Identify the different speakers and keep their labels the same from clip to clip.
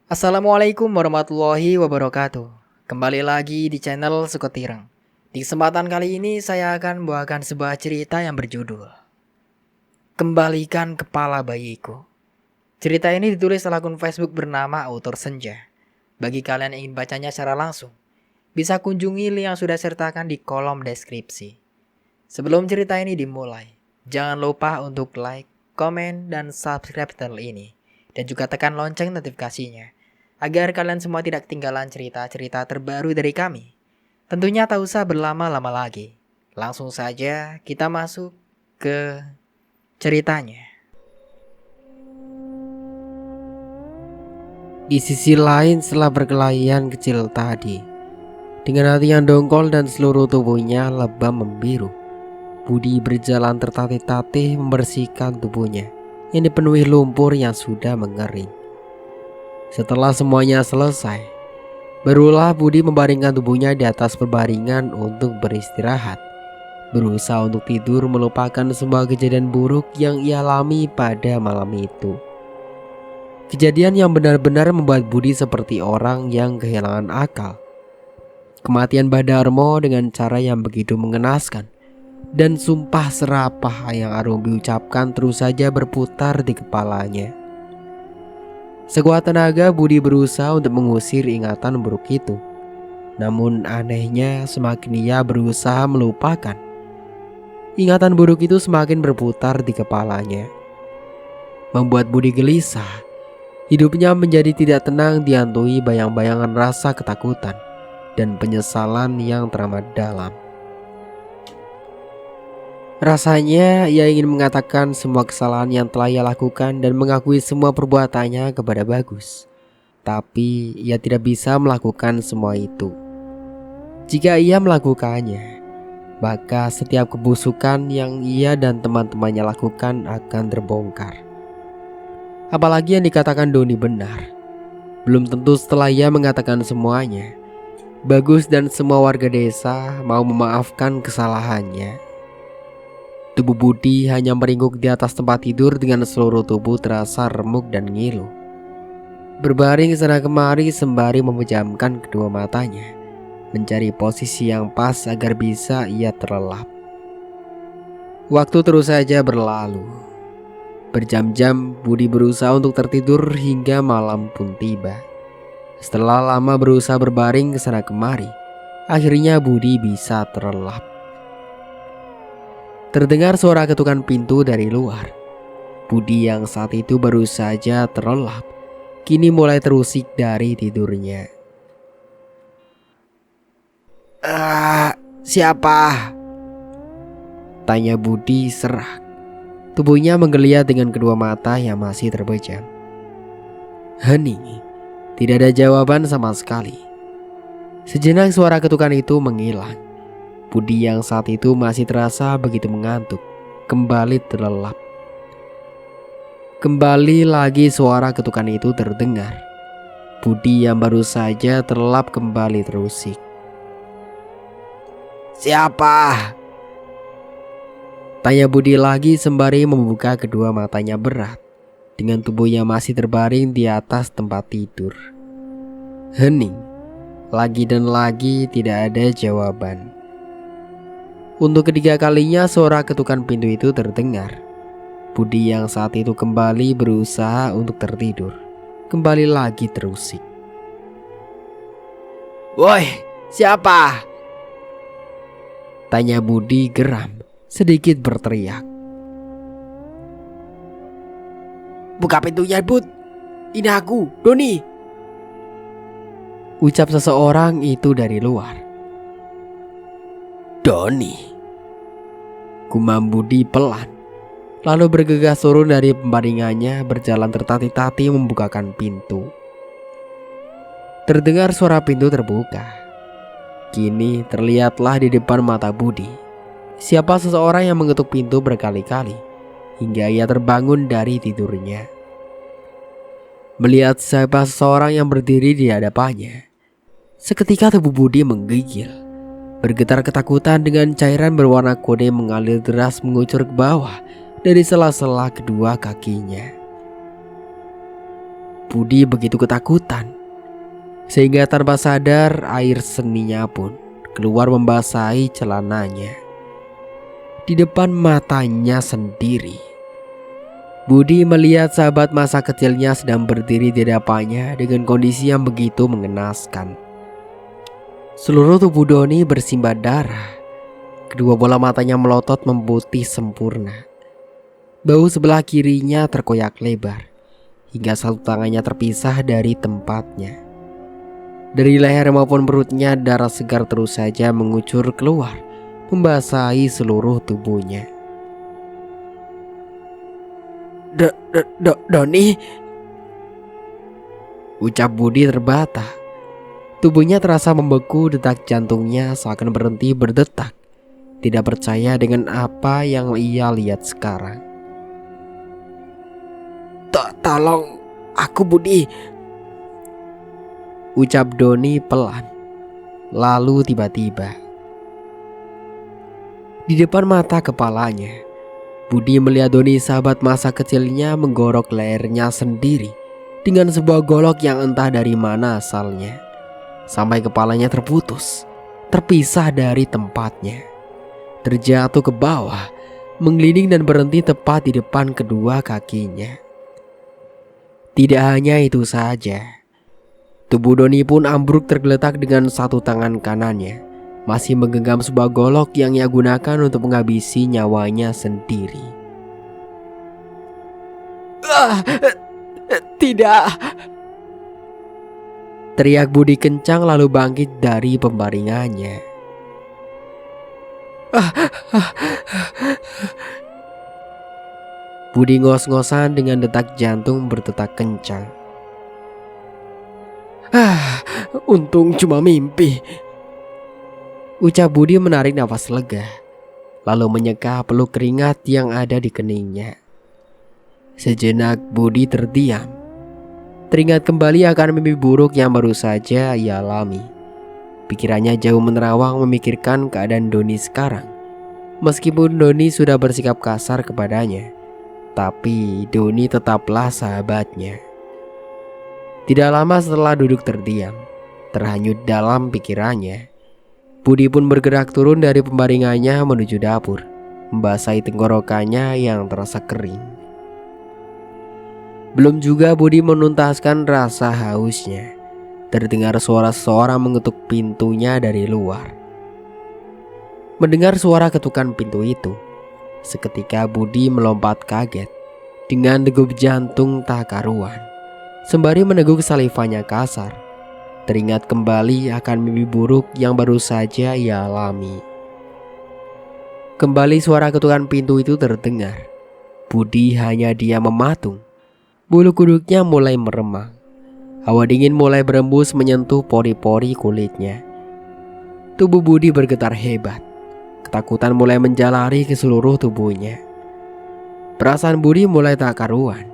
Speaker 1: Assalamualaikum warahmatullahi wabarakatuh. Kembali lagi di channel Sukotireng. Di kesempatan kali ini saya akan membawakan sebuah cerita yang berjudul Kembalikan Kepala Bayiku. Cerita ini ditulis oleh akun Facebook bernama Autor Senja. Bagi kalian yang ingin bacanya secara langsung, bisa kunjungi link yang sudah sertakan di kolom deskripsi. Sebelum cerita ini dimulai, jangan lupa untuk like, komen, dan subscribe channel ini. Dan juga tekan lonceng notifikasinya, agar kalian semua tidak ketinggalan cerita-cerita terbaru dari kami. Tentunya tak usah berlama-lama lagi. Langsung saja kita masuk ke ceritanya.
Speaker 2: Di sisi lain setelah berkelahian kecil tadi, dengan hati yang dongkol dan seluruh tubuhnya lebam membiru, Budi berjalan tertatih-tatih membersihkan tubuhnya yang dipenuhi lumpur yang sudah mengering. Setelah semuanya selesai, barulah Budi membaringkan tubuhnya di atas berbaringan untuk beristirahat, berusaha untuk tidur melupakan semua kejadian buruk yang ia alami pada malam itu. Kejadian yang benar-benar membuat Budi seperti orang yang kehilangan akal. Kematian Badarmo dengan cara yang begitu mengenaskan, dan sumpah serapah yang Arum diucapkan terus saja berputar di kepalanya. Sekuat tenaga Budi berusaha untuk mengusir ingatan buruk itu. Namun anehnya semakin ia berusaha melupakan, ingatan buruk itu semakin berputar di kepalanya, membuat Budi gelisah. Hidupnya menjadi tidak tenang, dihantui bayang-bayangan rasa ketakutan dan penyesalan yang teramat dalam. Rasanya ia ingin mengatakan semua kesalahan yang telah ia lakukan dan mengakui semua perbuatannya kepada Bagus. Tapi ia tidak bisa melakukan semua itu. Jika ia melakukannya, maka setiap kebusukan yang ia dan teman-temannya lakukan akan terbongkar. Apalagi yang dikatakan Doni benar. Belum tentu setelah ia mengatakan semuanya, Bagus dan semua warga desa mau memaafkan kesalahannya. Tubuh Budi hanya meringkuk di atas tempat tidur dengan seluruh tubuh terasa remuk dan ngilu. Berbaring sana kemari sembari memejamkan kedua matanya, mencari posisi yang pas agar bisa ia terlelap. Waktu terus saja berlalu. Berjam-jam Budi berusaha untuk tertidur hingga malam pun tiba. Setelah lama berusaha berbaring kesana kemari, akhirnya Budi bisa terlelap. Terdengar suara ketukan pintu dari luar. Budi yang saat itu baru saja terlelap, kini mulai terusik dari tidurnya. Siapa? Tanya Budi serak. Tubuhnya menggeliat dengan kedua mata yang masih terbejam. Hening. Tidak ada jawaban sama sekali. Sejenak suara ketukan itu menghilang. Budi yang saat itu masih terasa begitu mengantuk kembali terlelap. Kembali lagi suara ketukan itu terdengar. Budi yang baru saja terlelap kembali terusik. Siapa? Tanya Budi lagi sembari membuka kedua matanya berat dengan tubuhnya masih terbaring di atas tempat tidur. Hening. Lagi dan lagi tidak ada jawaban. Untuk ketiga kalinya suara ketukan pintu itu terdengar. Budi yang saat itu kembali berusaha untuk tertidur, kembali lagi terusik. Woi, siapa? Tanya Budi geram, sedikit berteriak. Buka pintunya, Bud. Ini aku, Doni. Ucap seseorang itu dari luar. Doni, gumam Budi pelan, lalu bergegas turun dari pembaringannya, berjalan tertatih-tatih membukakan pintu. Terdengar suara pintu terbuka. Kini terlihatlah di depan mata Budi siapa seseorang yang mengetuk pintu berkali-kali hingga ia terbangun dari tidurnya. Melihat siapa seseorang yang berdiri di hadapannya, seketika tubuh Budi menggigil. Bergetar ketakutan dengan cairan berwarna kode mengalir deras mengucur ke bawah dari sela-sela kedua kakinya. Budi begitu ketakutan sehingga tanpa sadar air seninya pun keluar membasahi celananya. Di depan matanya sendiri, Budi melihat sahabat masa kecilnya sedang berdiri di hadapannya dengan kondisi yang begitu mengenaskan. Seluruh tubuh Doni bersimbah darah. Kedua bola matanya melotot memutih sempurna. Bahu sebelah kirinya terkoyak lebar hingga satu tangannya terpisah dari tempatnya. Dari leher maupun perutnya darah segar terus saja mengucur keluar, membasahi seluruh tubuhnya. Doni, ucap Budi terbata. Tubuhnya terasa membeku, detak jantungnya seakan berhenti berdetak. Tidak percaya dengan apa yang ia lihat sekarang. Tolong aku, Budi, ucap Doni pelan. Lalu tiba-tiba di depan mata kepalanya, Budi melihat Doni sahabat masa kecilnya menggorok lehernya sendiri dengan sebuah golok yang entah dari mana asalnya, sampai kepalanya terputus, terpisah dari tempatnya, terjatuh ke bawah, menggelinding dan berhenti tepat di depan kedua kakinya. Tidak hanya itu saja, tubuh Doni pun ambruk tergeletak dengan satu tangan kanannya masih menggenggam sebuah golok yang ia gunakan untuk menghabisi nyawanya sendiri. Tidak! Teriak Budi kencang lalu bangkit dari pembaringannya. Budi ngos-ngosan dengan detak jantung berdetak kencang. Untung cuma mimpi, ucap Budi menarik nafas lega, lalu menyeka peluk keringat yang ada di keningnya. Sejenak Budi terdiam, teringat kembali akan mimpi buruk yang baru saja ia alami. Pikirannya jauh menerawang memikirkan keadaan Doni sekarang. Meskipun Doni sudah bersikap kasar kepadanya, tapi Doni tetaplah sahabatnya. Tidak lama setelah duduk terdiam, terhanyut dalam pikirannya, Budi pun bergerak turun dari pembaringannya menuju dapur, membasahi tenggorokannya yang terasa kering. Belum juga Budi menuntaskan rasa hausnya, terdengar suara seseorang mengetuk pintunya dari luar. Mendengar suara ketukan pintu itu, seketika Budi melompat kaget dengan degup jantung tak karuan, sembari meneguk salivanya kasar. Teringat kembali akan mimpi buruk yang baru saja ia alami. Kembali suara ketukan pintu itu terdengar. Budi hanya diam mematung. Bulu kuduknya mulai meremang. Hawa dingin mulai berembus menyentuh pori-pori kulitnya. Tubuh Budi bergetar hebat. Ketakutan mulai menjalari ke seluruh tubuhnya. Perasaan Budi mulai tak karuan.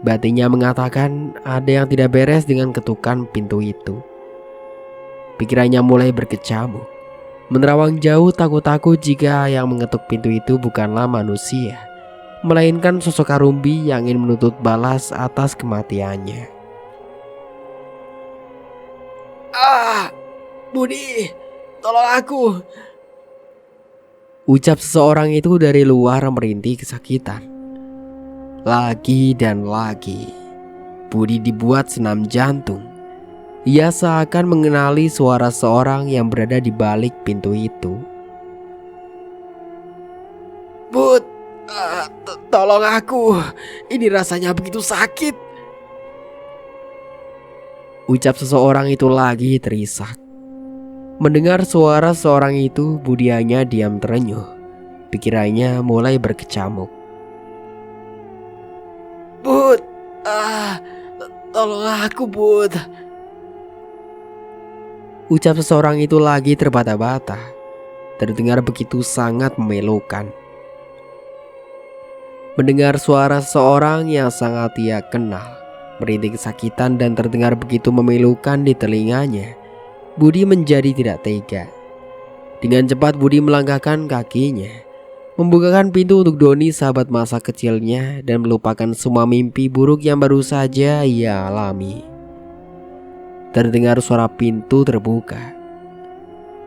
Speaker 2: Batinnya mengatakan ada yang tidak beres dengan ketukan pintu itu. Pikirannya mulai berkecamuk, menerawang jauh takut-takut jika yang mengetuk pintu itu bukanlah manusia, melainkan sosok Karumbi yang ingin menuntut balas atas kematiannya. Budi, tolong aku, ucap seseorang itu dari luar merintih kesakitan. Lagi dan lagi Budi dibuat senam jantung. Ia seakan mengenali suara seorang yang berada di balik pintu itu. Bud, tolong aku, ini rasanya begitu sakit, ucap seseorang itu lagi terisak. Mendengar suara seorang itu, Budi hanya diam terenyuh. Pikirannya mulai berkecamuk. Bud, tolong aku, Bud, ucap seseorang itu lagi terbata-bata. Terdengar begitu sangat memilukan. Mendengar suara seseorang yang sangat ia kenal merintih kesakitan dan terdengar begitu memilukan di telinganya, Budi menjadi tidak tega. Dengan cepat Budi melangkahkan kakinya, membukakan pintu untuk Doni, sahabat masa kecilnya, dan melupakan semua mimpi buruk yang baru saja ia alami. Terdengar suara pintu terbuka.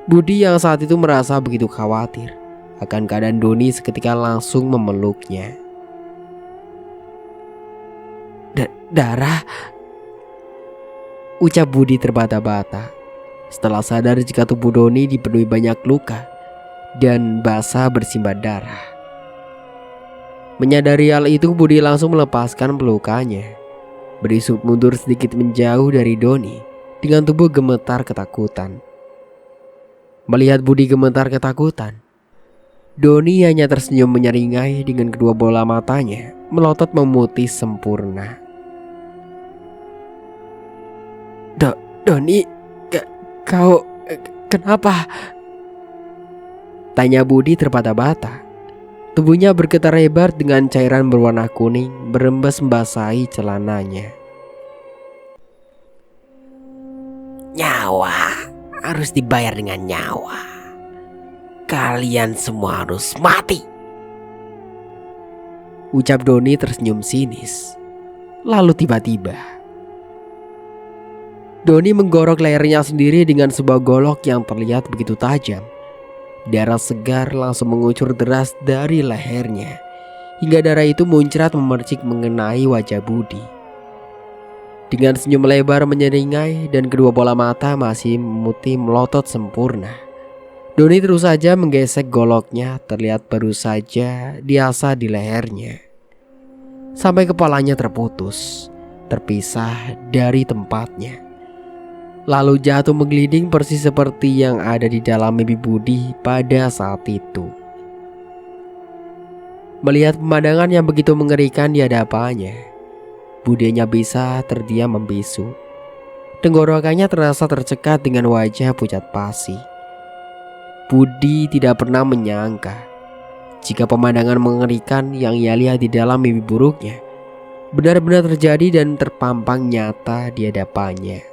Speaker 2: Budi yang saat itu merasa begitu khawatir akan keadaan Doni seketika langsung memeluknya. Darah, ucap Budi terbata-bata setelah sadar jika tubuh Doni dipenuhi banyak luka dan basah bersimbah darah. Menyadari hal itu, Budi langsung melepaskan pelukannya, berisut mundur sedikit menjauh dari Doni dengan tubuh gemetar ketakutan. Melihat Budi gemetar ketakutan, Doni hanya tersenyum menyeringai dengan kedua bola matanya melotot memutih sempurna. Doni, kau kenapa? Tanya Budi terbata-bata. Tubuhnya bergetar hebat dengan cairan berwarna kuning berembes membasahi celananya. Nyawa harus dibayar dengan nyawa. Kalian semua harus mati, ucap Doni tersenyum sinis. Lalu tiba-tiba Doni menggorok lehernya sendiri dengan sebuah golok yang terlihat begitu tajam. Darah segar langsung mengucur deras dari lehernya, hingga darah itu muncrat memercik mengenai wajah Budi. Dengan senyum lebar menyeringai dan kedua bola mata masih memutih melotot sempurna, Doni terus saja menggesek goloknya, terlihat baru saja diasah di lehernya sampai kepalanya terputus, terpisah dari tempatnya, lalu jatuh menggelinding persis seperti yang ada di dalam mimpi Budi pada saat itu. Melihat pemandangan yang begitu mengerikan di hadapannya, Budi hanya bisa terdiam membisu. Tenggorokannya terasa tercekat dengan wajah pucat pasi. Budi tidak pernah menyangka jika pemandangan mengerikan yang ia lihat di dalam mimpi buruknya benar-benar terjadi dan terpampang nyata di hadapannya.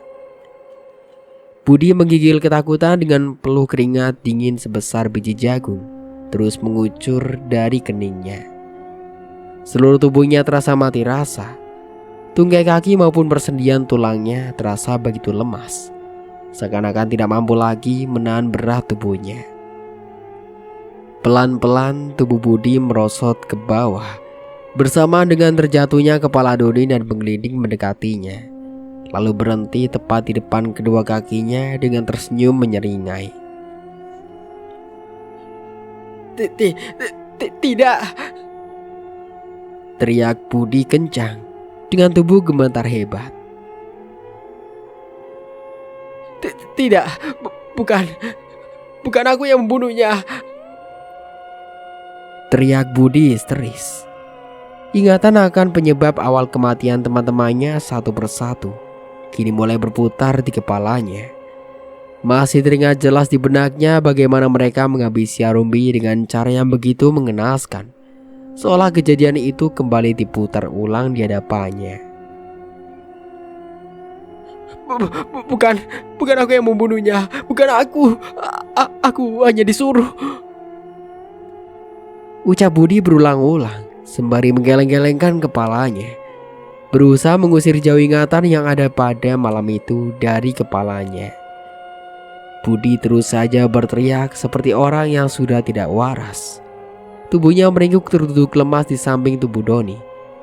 Speaker 2: Budi menggigil ketakutan dengan peluh keringat dingin sebesar biji jagung terus mengucur dari keningnya. Seluruh tubuhnya terasa mati rasa. Tungkai kaki maupun persendian tulangnya terasa begitu lemas, seakan-akan tidak mampu lagi menahan berat tubuhnya. Pelan-pelan tubuh Budi merosot ke bawah bersamaan dengan terjatuhnya kepala Doni dan menggelinding mendekatinya, lalu berhenti tepat di depan kedua kakinya dengan tersenyum menyeringai. Tidak, teriak Budi kencang dengan tubuh gemetar hebat. Tidak, bukan aku yang membunuhnya, teriak Budi histeris. Ingatan akan penyebab awal kematian teman-temannya satu persatu kini mulai berputar di kepalanya. Masih teringat jelas di benaknya bagaimana mereka menghabisi Arumbi dengan cara yang begitu mengenaskan, seolah kejadian itu kembali diputar ulang di hadapannya. Bukan aku yang membunuhnya, bukan aku. Aku hanya disuruh, ucap Budi berulang-ulang sembari menggeleng-gelengkan kepalanya, berusaha mengusir jauh ingatan yang ada pada malam itu dari kepalanya. Budi terus saja berteriak seperti orang yang sudah tidak waras. Tubuhnya meringkuk terduduk lemas di samping tubuh Doni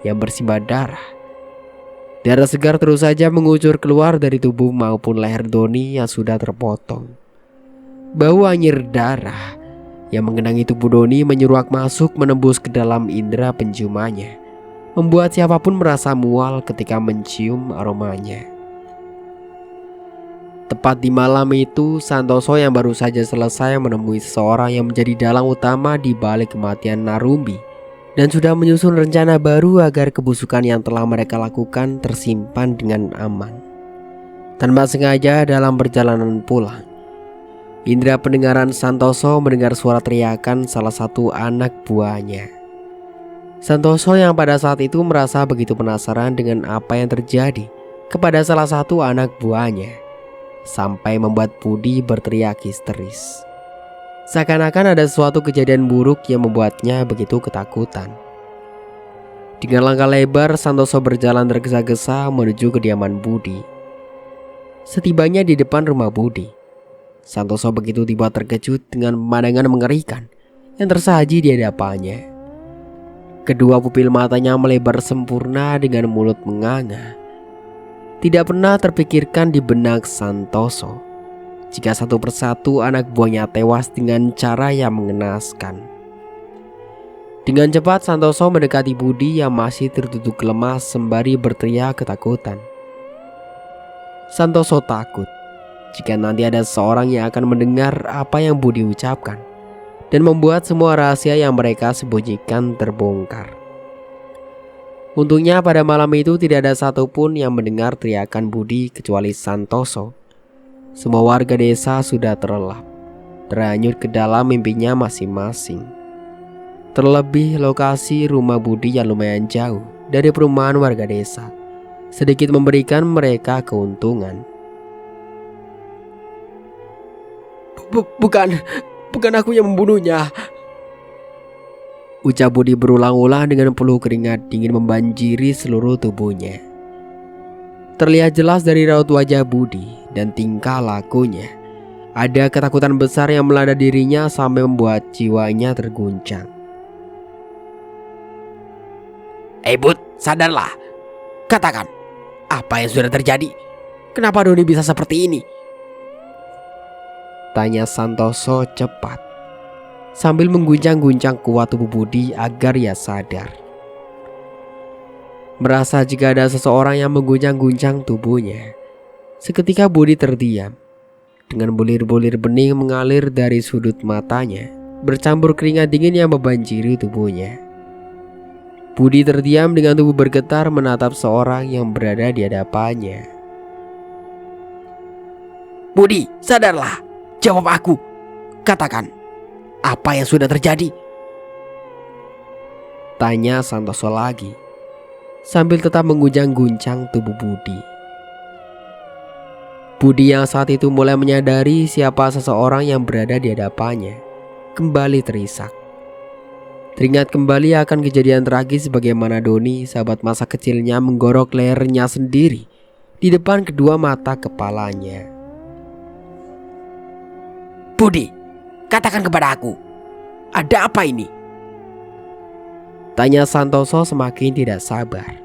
Speaker 2: yang bersimbah darah. Darah segar terus saja mengucur keluar dari tubuh maupun leher Doni yang sudah terpotong. Bau anyir darah yang mengenangi tubuh Doni menyeruak masuk menembus ke dalam indera penciumannya, membuat siapapun merasa mual ketika mencium aromanya. Tepat di malam itu, Santoso yang baru saja selesai menemui seseorang yang menjadi dalang utama di balik kematian Narumbi dan sudah menyusun rencana baru agar kebusukan yang telah mereka lakukan tersimpan dengan aman. Tanpa sengaja dalam perjalanan pulang, indera pendengaran Santoso mendengar suara teriakan salah satu anak buahnya. Santoso yang pada saat itu merasa begitu penasaran dengan apa yang terjadi kepada salah satu anak buahnya, sampai membuat Budi berteriak histeris. Seakan-akan ada suatu kejadian buruk yang membuatnya begitu ketakutan. Dengan langkah lebar, Santoso berjalan tergesa-gesa menuju kediaman Budi. Setibanya di depan rumah Budi, Santoso begitu tiba terkejut dengan pemandangan mengerikan yang tersaji di hadapannya. Kedua pupil matanya melebar sempurna dengan mulut menganga. Tidak pernah terpikirkan di benak Santoso jika satu persatu anak buahnya tewas dengan cara yang mengenaskan. Dengan cepat Santoso mendekati Budi yang masih tertutup lemas sembari berteriak ketakutan. Santoso takut jika nanti ada seorang yang akan mendengar apa yang Budi ucapkan dan membuat semua rahasia yang mereka sembunyikan terbongkar. Untungnya pada malam itu tidak ada satupun yang mendengar teriakan Budi kecuali Santoso. Semua warga desa sudah terlelap, terhanyut ke dalam mimpinya masing-masing. Terlebih lokasi rumah Budi yang lumayan jauh dari perumahan warga desa sedikit memberikan mereka keuntungan. Bukan aku yang membunuhnya, ucap Budi berulang-ulang dengan peluh keringat dingin membanjiri seluruh tubuhnya. Terlihat jelas dari raut wajah Budi dan tingkah lakunya, ada ketakutan besar yang melanda dirinya sampai membuat jiwanya terguncang. Bud, sadarlah. Katakan, apa yang sudah terjadi? Kenapa Doni bisa seperti ini? Tanya Santoso cepat, sambil mengguncang-guncang kuat tubuh Budi agar ia sadar. Merasa jika ada seseorang yang mengguncang-guncang tubuhnya, seketika Budi terdiam. Dengan bulir-bulir bening mengalir dari sudut matanya, bercampur keringat dingin yang membanjiri tubuhnya. Budi terdiam dengan tubuh bergetar menatap seorang yang berada di hadapannya. Budi, sadarlah. Jawab aku. Katakan, apa yang sudah terjadi? Tanya Santoso lagi, sambil tetap mengguncang-guncang tubuh Budi. Budi yang saat itu mulai menyadari siapa seseorang yang berada di hadapannya, kembali terisak. Teringat kembali akan kejadian tragis bagaimana Doni, sahabat masa kecilnya, menggorok lehernya sendiri di depan kedua mata kepalanya. Budi, katakan kepada aku, ada apa ini? Tanya Santoso semakin tidak sabar.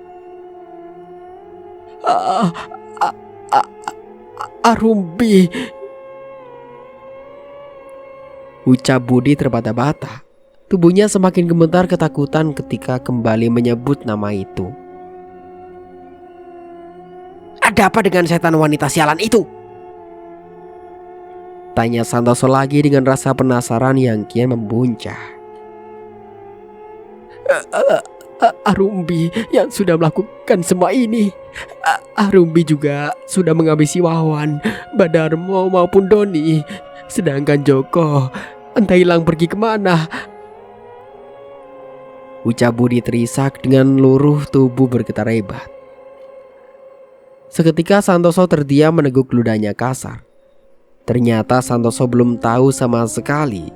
Speaker 2: Arumbi, ucap Budi terbata-bata. Tubuhnya semakin gemetar ketakutan ketika kembali menyebut nama itu. Ada apa dengan setan wanita sialan itu? Tanya Santoso lagi dengan rasa penasaran yang kian membuncah. Arumbi yang sudah melakukan semua ini. Arumbi juga sudah menghabisi Wawan, Badarmo maupun Doni. Sedangkan Joko entah hilang pergi kemana. Ucap Budi terisak dengan luruh tubuh bergetar hebat. Seketika Santoso terdiam meneguk ludahnya kasar. Ternyata Santoso belum tahu sama sekali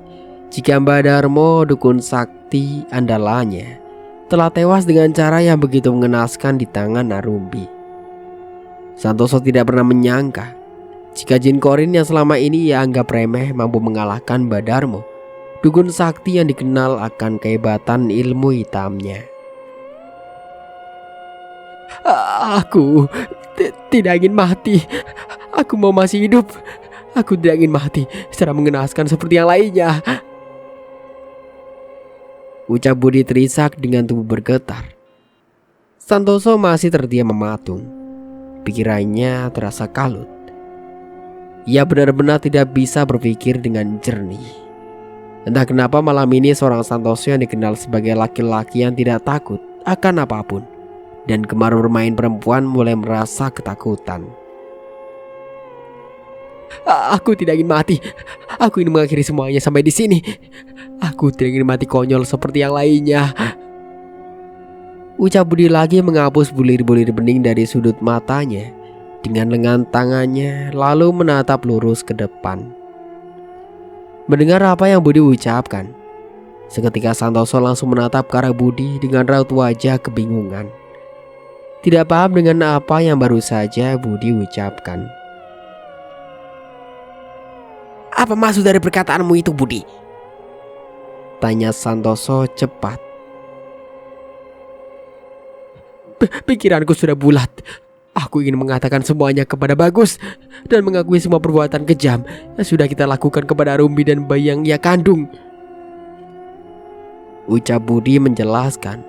Speaker 2: jika Mbak Darmo, dukun sakti andalannya, telah tewas dengan cara yang begitu mengenaskan di tangan Arumbi. Santoso tidak pernah menyangka jika Jin Korin yang selama ini ia anggap remeh mampu mengalahkan Mbak Darmo, dukun sakti yang dikenal akan kehebatan ilmu hitamnya. Aku tidak ingin mati. Aku mau masih hidup. Aku tidak ingin mati secara mengenaskan seperti yang lainnya, ucap Budi terisak dengan tubuh bergetar. Santoso masih terdiam mematung. Pikirannya terasa kalut. Ia benar-benar tidak bisa berpikir dengan jernih. Entah kenapa malam ini seorang Santoso yang dikenal sebagai laki-laki yang tidak takut akan apapun dan gemar bermain perempuan mulai merasa ketakutan. Aku tidak ingin mati. Aku ingin mengakhiri semuanya sampai di sini. Aku tidak ingin mati konyol seperti yang lainnya, ucap Budi lagi menghapus bulir-bulir bening dari sudut matanya dengan lengan tangannya lalu menatap lurus ke depan. Mendengar apa yang Budi ucapkan, seketika Santoso langsung menatap ke arah Budi dengan raut wajah kebingungan. Tidak paham dengan apa yang baru saja Budi ucapkan.
Speaker 3: Apa maksud dari perkataanmu itu, Budi?
Speaker 2: Tanya Santoso cepat. Pikiranku sudah bulat. Aku ingin mengatakan semuanya kepada Bagus dan mengakui semua perbuatan kejam yang sudah kita lakukan kepada Rumbi dan bayi yang ia kandung. Ucap Budi menjelaskan,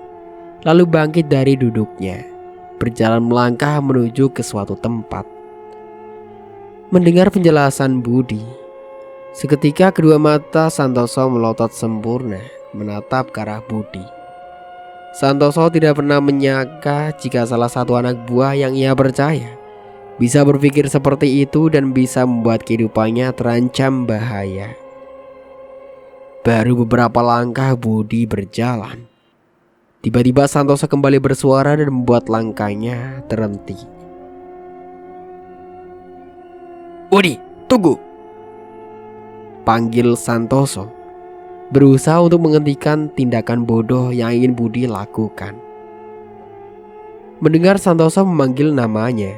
Speaker 2: lalu bangkit dari duduknya, berjalan melangkah menuju ke suatu tempat. Mendengar penjelasan Budi, seketika kedua mata Santoso melotot sempurna menatap ke arah Budi. Santoso tidak pernah menyangka jika salah satu anak buah yang ia percaya bisa berpikir seperti itu dan bisa membuat kehidupannya terancam bahaya. Baru beberapa langkah Budi berjalan, tiba-tiba Santoso kembali bersuara dan membuat langkahnya terhenti.
Speaker 3: Budi, tunggu!
Speaker 2: Panggil Santoso, berusaha untuk menghentikan tindakan bodoh yang ingin Budi lakukan. Mendengar Santoso memanggil namanya,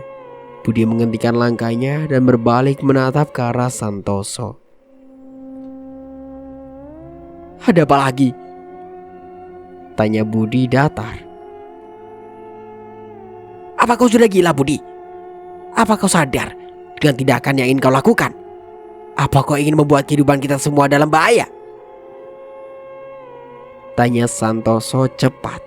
Speaker 2: Budi menghentikan langkahnya dan berbalik menatap ke arah Santoso.
Speaker 3: Ada apa lagi?
Speaker 2: Tanya Budi datar.
Speaker 3: Apa kau sudah gila, Budi? Apa kau sadar dengan tindakan yang ingin kau lakukan? Apa kau ingin membuat kehidupan kita semua dalam bahaya?
Speaker 2: Tanya Santoso cepat.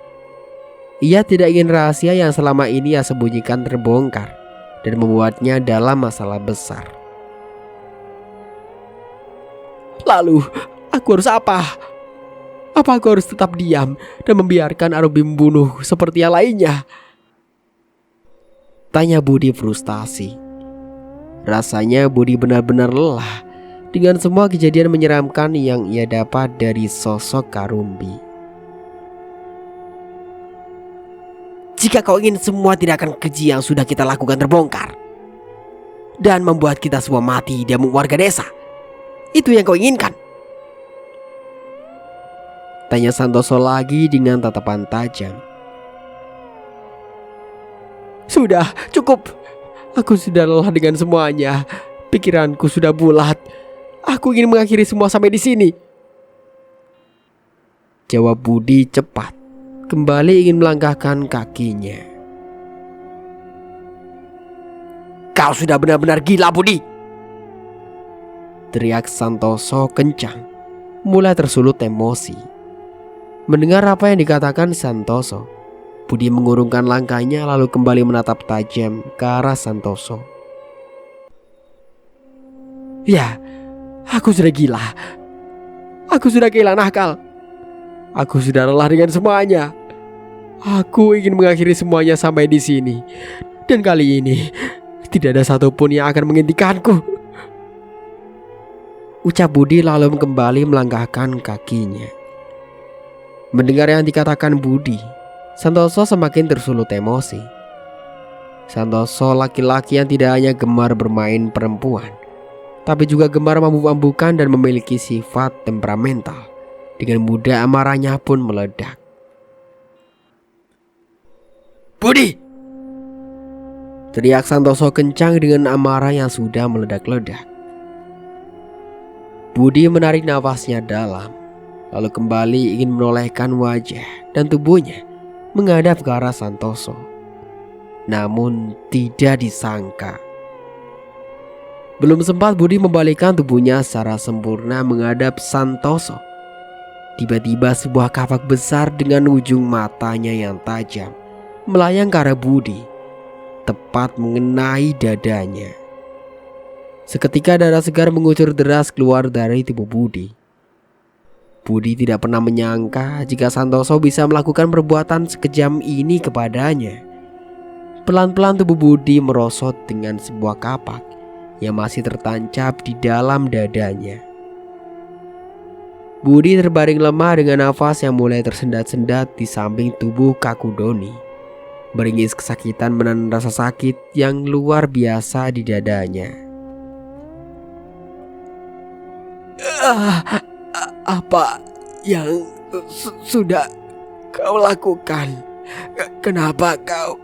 Speaker 2: Ia tidak ingin rahasia yang selama ini ia sembunyikan terbongkar dan membuatnya dalam masalah besar.
Speaker 3: Lalu, aku harus apa? Apa aku harus tetap diam dan membiarkan Rumbi membunuh seperti yang lainnya?
Speaker 2: Tanya Budi frustasi. Rasanya Budi benar-benar lelah dengan semua kejadian menyeramkan yang ia dapat dari sosok Rumbi.
Speaker 3: Jika kau ingin semua tindakan keji yang sudah kita lakukan terbongkar dan membuat kita semua mati dan warga desa, itu yang kau inginkan?
Speaker 2: Tanya Santoso lagi dengan tatapan tajam.
Speaker 3: Sudah, cukup. Aku sudah lelah dengan semuanya. Pikiranku sudah bulat. Aku ingin mengakhiri semua sampai di sini.
Speaker 2: Jawab Budi cepat, kembali ingin melangkahkan kakinya.
Speaker 3: Kau sudah benar-benar gila, Budi!
Speaker 2: Teriak Santoso kencang, mulai tersulut emosi. Mendengar apa yang dikatakan Santoso, Budi mengurungkan langkahnya lalu kembali menatap tajam ke arah Santoso.
Speaker 3: Ya, aku sudah gila. Aku sudah kehilangan akal. Aku sudah lelah dengan semuanya. Aku ingin mengakhiri semuanya sampai di sini. Dan kali ini tidak ada satupun yang akan menghentikanku.
Speaker 2: Ucap Budi lalu kembali melangkahkan kakinya. Mendengar yang dikatakan Budi, Santoso semakin tersulut emosi. Santoso laki-laki yang tidak hanya gemar bermain perempuan, tapi juga gemar mabuk-mabukan dan memiliki sifat temperamental. Dengan mudah amarahnya pun meledak.
Speaker 3: Budi!
Speaker 2: Teriak Santoso kencang dengan amarah yang sudah meledak-ledak. Budi menarik nafasnya dalam, lalu kembali ingin menolehkan wajah dan tubuhnya menghadap ke arah Santoso. Namun tidak disangka, belum sempat Budi membalikkan tubuhnya secara sempurna menghadap Santoso, tiba-tiba sebuah kapak besar dengan ujung matanya yang tajam melayang ke arah Budi, tepat mengenai dadanya. Seketika darah segar mengucur deras keluar dari tubuh Budi. Budi tidak pernah menyangka jika Santoso bisa melakukan perbuatan sekejam ini kepadanya. Pelan-pelan tubuh Budi merosot dengan sebuah kapak yang masih tertancap di dalam dadanya. Budi terbaring lemah dengan nafas yang mulai tersendat-sendat di samping tubuh kaku Doni. Meringis kesakitan menahan rasa sakit yang luar biasa di dadanya.
Speaker 3: Apa yang sudah kau lakukan? Kenapa kau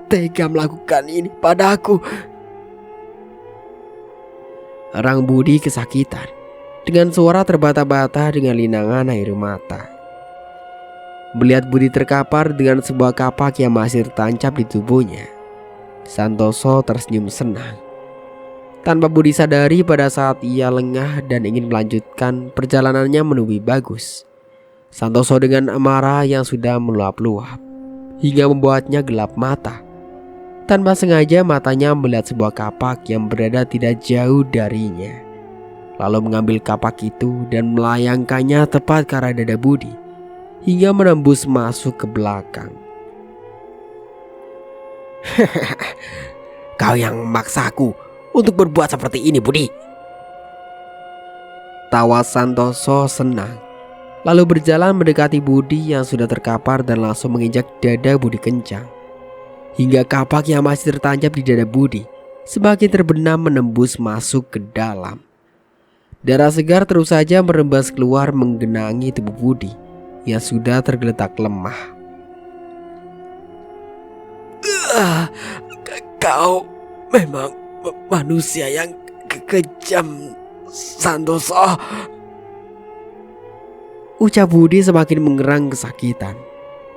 Speaker 3: tega melakukan ini padaku?
Speaker 2: Rang Budi kesakitan dengan suara terbata-bata dengan linangan air mata. Melihat Budi terkapar dengan sebuah kapak yang masih tertancap di tubuhnya, Santoso tersenyum senang. Tanpa Budi sadari pada saat ia lengah dan ingin melanjutkan perjalanannya menuju Bagus, Santoso dengan amarah yang sudah meluap-luap hingga membuatnya gelap mata. Tanpa sengaja matanya melihat sebuah kapak yang berada tidak jauh darinya, lalu mengambil kapak itu dan melayangkannya tepat ke arah dada Budi hingga menembus masuk ke belakang.
Speaker 3: Kau yang memaksaku untuk berbuat seperti ini, Budi.
Speaker 2: Tawa Santoso senang, lalu berjalan mendekati Budi yang sudah terkapar dan langsung menginjak dada Budi kencang, hingga kapak yang masih tertancap di dada Budi semakin terbenam menembus masuk ke dalam. Darah segar terus saja merembas keluar menggenangi tubuh Budi yang sudah tergeletak lemah.
Speaker 3: Kau memang manusia yang kejam, Santoso.
Speaker 2: Ucap Budi semakin mengerang kesakitan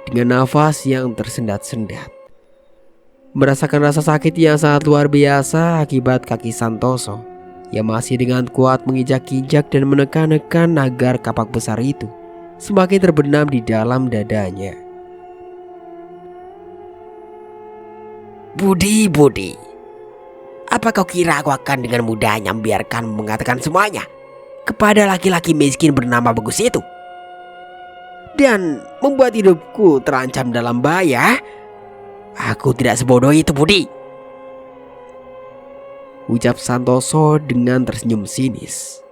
Speaker 2: dengan nafas yang tersendat-sendat. Merasakan rasa sakit yang sangat luar biasa akibat kaki Santoso yang masih dengan kuat menginjak-injak dan menekan-nekan agar kapak besar itu semakin terbenam di dalam dadanya.
Speaker 3: Budi, apa kau kira aku akan dengan mudahnya membiarkan mengatakan semuanya kepada laki-laki miskin bernama Bagus itu dan membuat hidupku terancam dalam bahaya? Aku tidak sebodoh itu, Budi.
Speaker 2: Ucap Santoso dengan tersenyum sinis.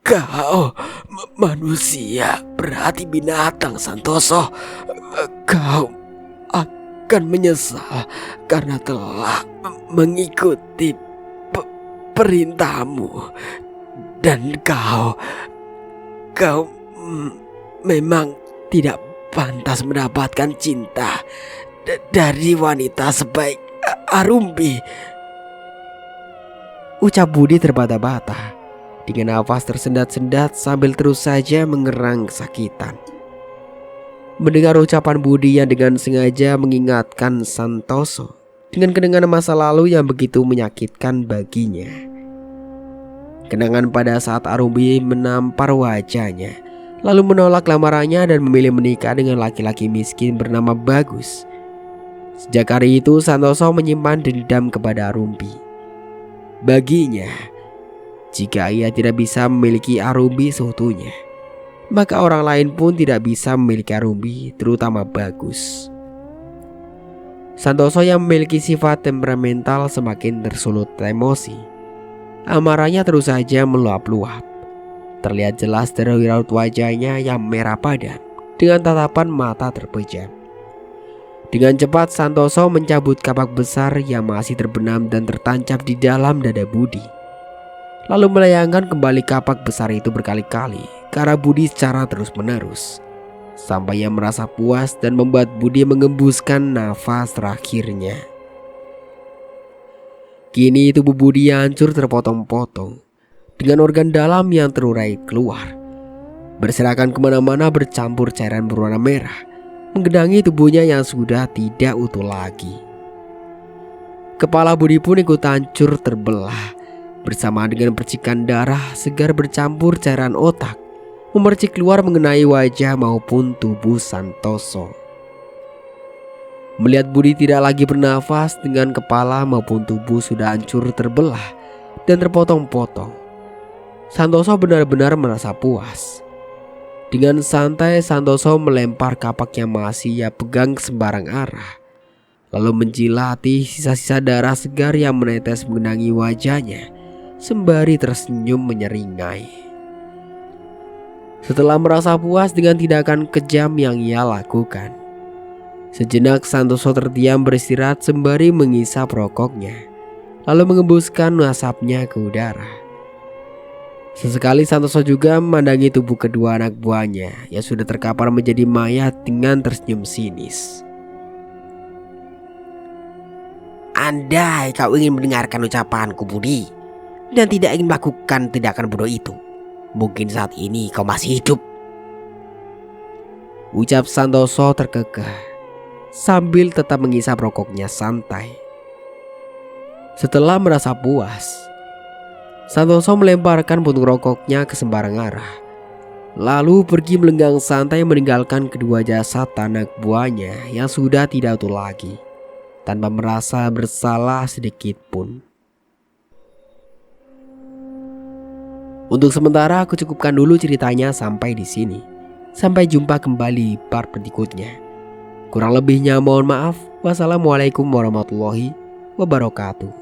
Speaker 3: Kau manusia berhati binatang, Santoso. Kau akan menyesal karena telah mengikuti perintahmu. Dan kau memang tidak pantas mendapatkan cinta dari wanita sebaik Arumbi.
Speaker 2: Ucap Budi terbata-bata dengan nafas tersendat-sendat sambil terus saja mengerang kesakitan. Mendengar ucapan Budi yang dengan sengaja mengingatkan Santoso dengan kenangan masa lalu yang begitu menyakitkan baginya. Kenangan pada saat Arumbi menampar wajahnya, lalu menolak lamarannya dan memilih menikah dengan laki-laki miskin bernama Bagus. Sejak hari itu Santoso menyimpan dendam kepada Arumbi. Baginya, jika ia tidak bisa memiliki Arumbi seutuhnya, maka orang lain pun tidak bisa memiliki Arumbi, terutama Bagus. Santoso yang memiliki sifat temperamental semakin tersulut emosi. Amarahnya terus saja meluap-luap. Terlihat jelas dari raut wajahnya yang merah padam dengan tatapan mata terpejam. Dengan cepat Santoso mencabut kapak besar yang masih terbenam dan tertancap di dalam dada Budi, lalu melayangkan kembali kapak besar itu berkali-kali ke arah Budi secara terus-menerus, sampai ia merasa puas dan membuat Budi mengembuskan nafas terakhirnya. Kini tubuh Budi hancur terpotong-potong dengan organ dalam yang terurai keluar, berserakan kemana-mana bercampur cairan berwarna merah menggenangi tubuhnya yang sudah tidak utuh lagi. Kepala Budi pun ikut hancur terbelah bersama dengan percikan darah segar bercampur cairan otak memercik keluar mengenai wajah maupun tubuh Santoso. Melihat Budi tidak lagi bernafas dengan kepala maupun tubuh sudah hancur terbelah dan terpotong-potong, Santoso benar-benar merasa puas. Dengan santai Santoso melempar kapak yang masih ia pegang ke sembarang arah, lalu menjilati sisa-sisa darah segar yang menetes mengenangi wajahnya sembari tersenyum menyeringai. Setelah merasa puas dengan tindakan kejam yang ia lakukan, sejenak Santoso terdiam beristirahat sembari mengisap rokoknya, lalu mengembuskan asapnya ke udara. Sesekali Santoso juga memandangi tubuh kedua anak buahnya yang sudah terkapar menjadi mayat dengan tersenyum sinis. Andai kau ingin mendengarkan ucapanku, Budi, dan tidak ingin melakukan tindakan bodoh itu, mungkin saat ini kau masih hidup. Ucap Santoso terkekeh sambil tetap mengisap rokoknya santai. Setelah merasa puas, Santoso melemparkan puntung rokoknya ke sembarang arah, lalu pergi melenggang santai meninggalkan kedua jasad anak buahnya yang sudah tidak utuh lagi, tanpa merasa bersalah sedikit pun. Untuk sementara aku cukupkan dulu ceritanya sampai di sini. Sampai jumpa kembali part berikutnya. Kurang lebihnya mohon maaf. Wassalamualaikum warahmatullahi wabarakatuh.